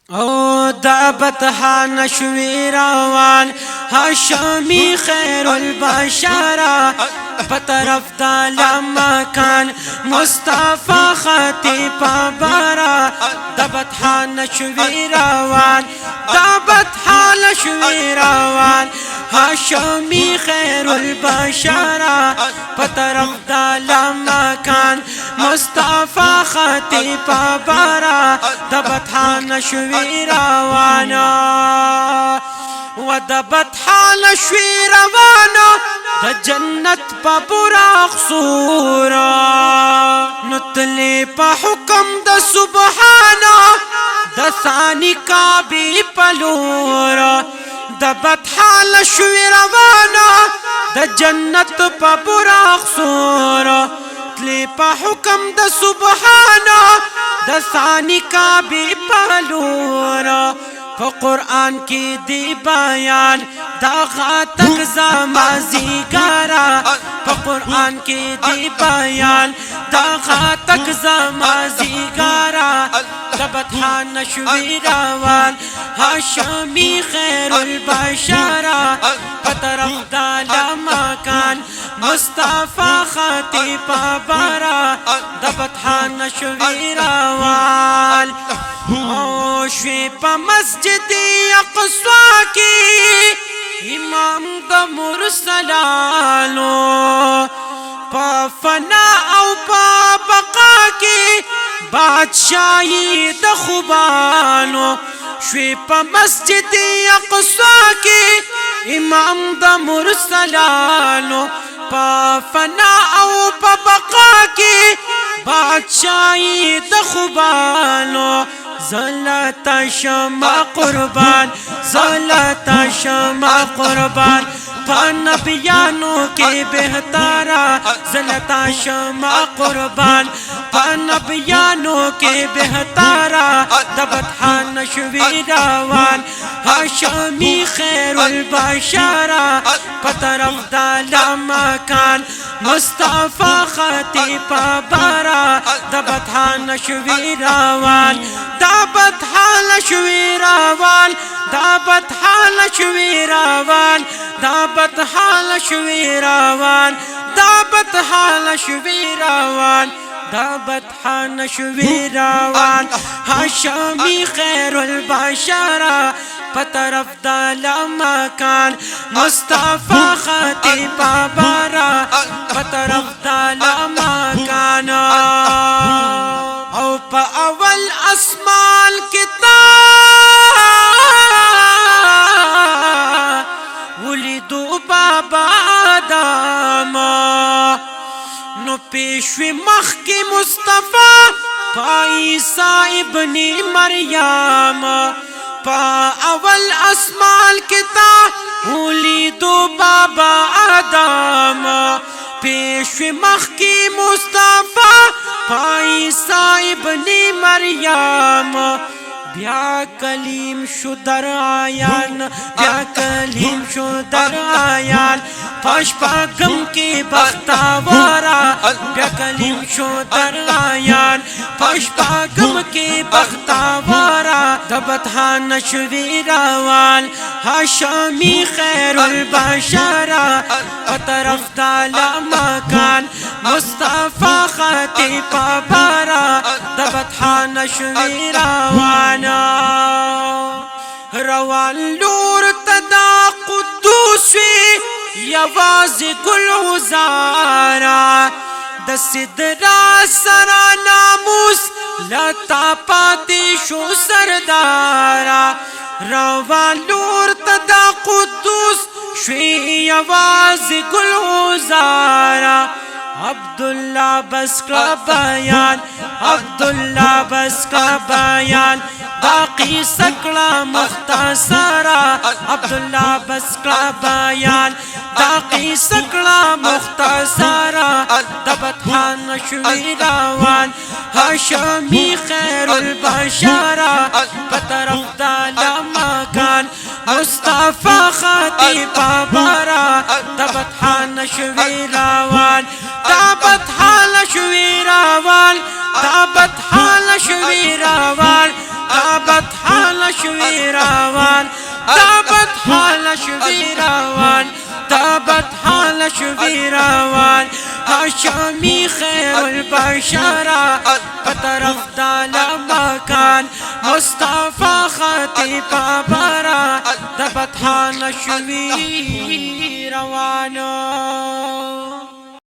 او دا بطحا نشوی روان هاشمی خیر البشرا بطرف دا لمکان مصطفی خطی پابرا دا بطحا نشوی روان دا بطحا نشوی روان هاشمی خیر البشرا بطرف دا لمکان مصطفی خطی پابرا دا بطحا نشوی روانا و دا بطحا نشوی روانا دا جنت پا براق سورا نتلی پا حکم دا سبحانا دا ثانی کابی پلورا دا بطحا نشوی روانا دا جنت پا براق سورا تلی پا حکم دا سبحانا دا ثانی کابی پلورا پا قرآن کی دی بیان دا غاتق زمازی گارا پا قرآن کی دی بیان دا غاتق زمازی گارا دا بطحا نشوی روان هاشمی خیر البشرا پا طرف دا لمکان مصطفی خطی پابرا دا بطحا نشوی روان شوی پا مسجد اقصا کی امام دا مرسلانو پا فنا او پا بقا کی بادشاہی دا خوبانو شوی پا مسجد اقصا کی امام دا مرسلانو پا فنا او پا بقا کی بادشاہی دا خوبانو زلتا شما قربان زلتا شما قربان پا نبیانو کے بہتارا زلتا شما قربان پا نبیانو کے بہتارا دا بطحا نشوی روان ہاشمی خیر البشرا پا طرف دا لمکان مصطفی خطی پابرا دا بطحا نشوی روان دا بطحا نشوی روان دا بطحا نشوی روان دا بطحا نشوی روان دا بطحا نشوی روان دا بطحا نشوی روان هاشمی خیر البشرا پا طرف دا لمکان مصطفی خطی پابرا پا طرف دا لمکان او پا اول اسمان کتاب ولیدو بابا آدم نو پیشوی مخ کی مصطفی پا عیسیٰ ابن مریم پا اول اسمان کتاب ولیدو بابا آدم پیشوی مخ کی مصطفی پا عیسیٰ ابن مریم بیا کلیم شو در آیان بیا کلیم شو در آیان پاش پاکم کی بختاوارا بیا کلیم شو در آیان پاش پاکم کی بختاوارا دا بطحا نشوی روان هاشمی خیر البشرا پا طرف دا لمکان مصطفی خطی پابرا دا بطحا نشوی روان روان لور تدا قدوس وی یواز گل وزارا د صدرا سرا ناموس لتا پاتی شو سردارا روان لور تدا قدوس شوی یواز گل وزارا عبداللہ بس کا بیان عبداللہ بس کا بیان باقی سکڑا مختصرا عبداللہ بس کا بیان باقی سکڑا مختصرا دا بطحا نشوی روان هاشمی خیر البشرا پا طرف دا لمکان مصطفی خطی پابرا دا بطحا نشوی روان دا بطحا نشوی روان دا بطحا نشوی روان دا بطحا حال شوی روان تابت حال شوی روان تابت حال شوی روان هاشمی خیر البشر بطرف دالا مکان مصطفى خطیب برا تابت حال شوی روانو